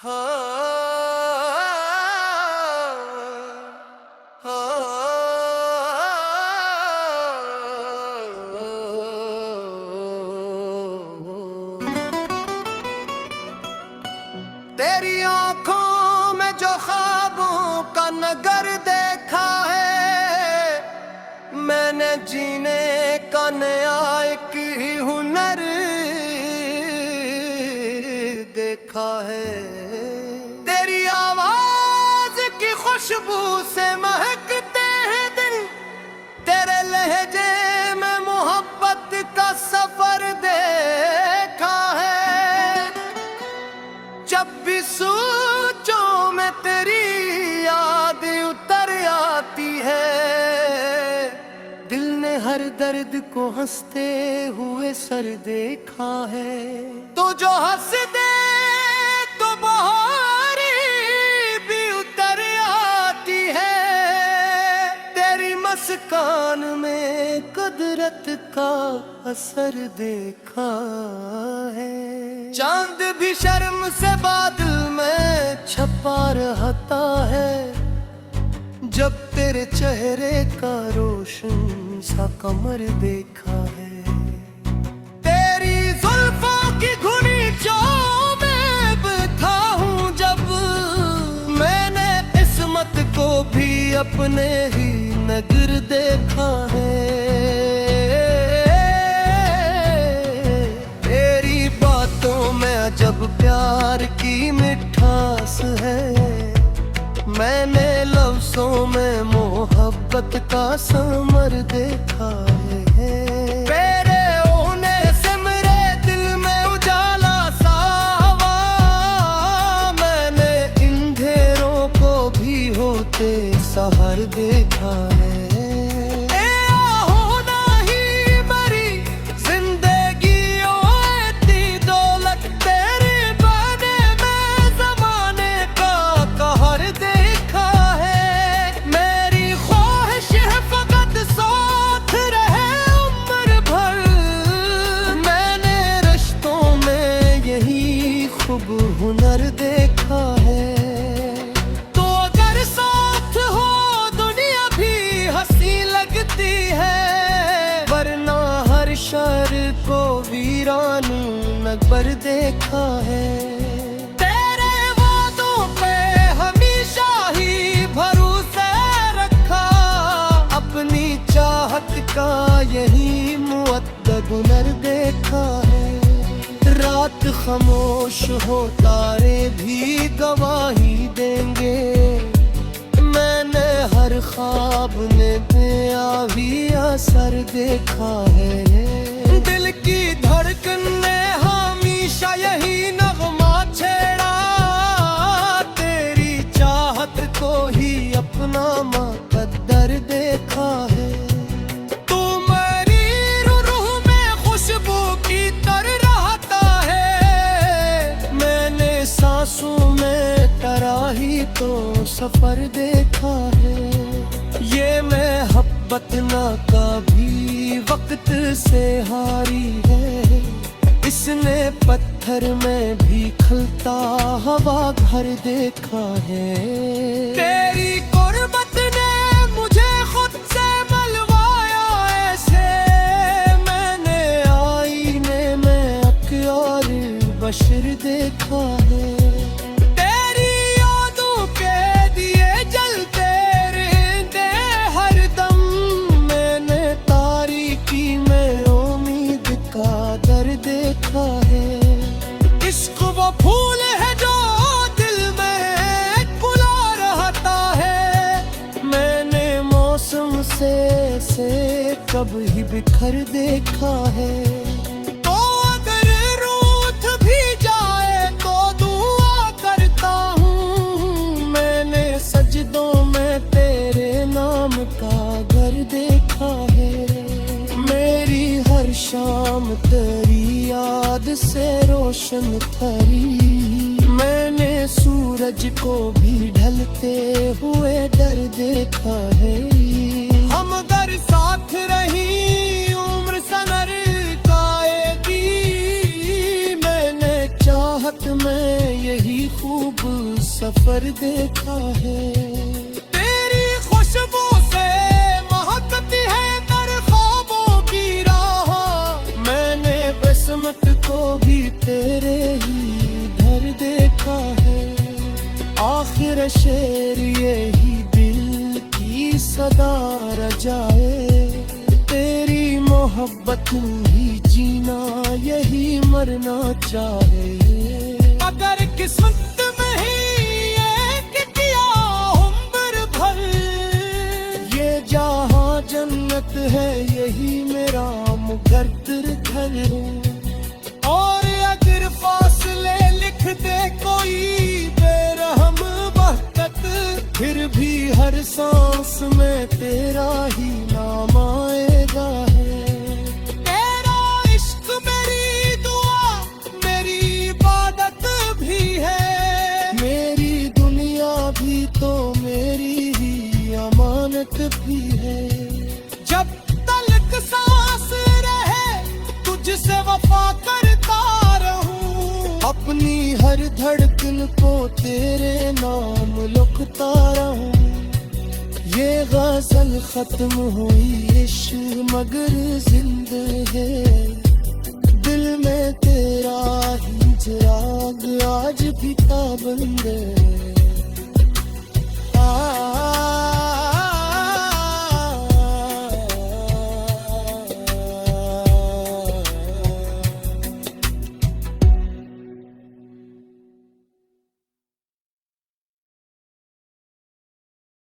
तेरी आंखों में जो ख्वाबों का नगर देखा है, मैंने जीने का नया एक ही हुनर देखा है। तेरी आवाज की खुशबू से महकते हैं दिल, तेरे लहजे में मोहब्बत का सफर देखा है। जब भी सोचों में तेरी याद उतर आती है, दिल ने हर दर्द को हंसते हुए सर देखा है। तो जो हंस दे तो बहारी भी उतर आती है। तेरी मुस्कान में कुदरत का असर देखा है। चांद भी शर्म से बादल में छपा रहता है, जब तेरे चेहरे का रोशन सा कमर देखा है। तेरी जुल्फों की घुनी जो मैं बैठा हूँ, जब मैंने किस्मत को भी अपने ही नगर देखा है। तेरी बातों में जब प्यार की मिठास है, मैंने लफ्ज़ों में मोहब्बत का समर देखा है। तेरे होने से मेरे दिल में उजाला सा हुआ, मैंने इन अंधेरों को भी होते सहर देखा है। हुनर देखा है। तो अगर साथ हो दुनिया भी हंसी लगती है, वरना हर शहर को वीरान नगर देखा है। तेरे वादों पे हमेशा ही भरोसा रखा, अपनी चाहत का यही मुअद्दद हुनर देखा है। रात खामोश हो तारे भी गवाही देंगे, मैंने हर ख्वाब ने भी असर देखा है। दिल की धड़कन ने हमेशा यही नगमा छेड़ा, तेरी चाहत को ही अपना मुकद्दर देखा है। तो सफर देखा है। ये मोहब्बत ना कभी वक्त से हारी है, इसने पत्थर में भी खलता हवा घर देखा है। तेरी गुर्बत ने मुझे खुद से मिलवाया ऐसे, मैंने आईने में अक्यार बशर देखा है। देखा है इश्क वो फूल है जो दिल में फुला रहता है, मैंने मौसम से कभी बिखर देखा है। तो अगर रूठ भी जाए तो दुआ करता हूँ, मैंने सजदों में तेरे नाम का घर देखा है। मेरी हर शाम तेरी याद से रोशन थरी, मैंने सूरज को भी ढलते हुए डर देखा है। हम अगर साथ रही उम्र सनर काएगी, मैंने चाहत में यही खूब सफर देखा है। तेरी खुशबू से महकती है दर ख्वाबों की राह, मैंने बसमत को भी तेरे ही घर देखा है। आखिर शेर यही दिल की सदा रजाए, तेरी मोहब्बत ही जीना यही मरना चाहे। अगर किस्मत में ही एक किया उम्र भर, ये जहाँ जन्नत है यही मेरा मुकद्दर घर है। और अगर फासले लिख दे कोई बेरहम वक़्त, फिर भी हर सांस में तेरा ही नाम आएगा है। तेरा इश्क मेरी दुआ मेरी इबादत भी है, मेरी दुनिया भी तो मेरी ही अमानत भी है। जब तलक सांस रहे तुझसे वफा करता रहूं, अपनी हर धड़कन को तेरे नाम लिखता रहूं। ये गजल खत्म हुई इश्क मगर जिंदा है, दिल में तेरा ही चिराग आज भी ताबंद है।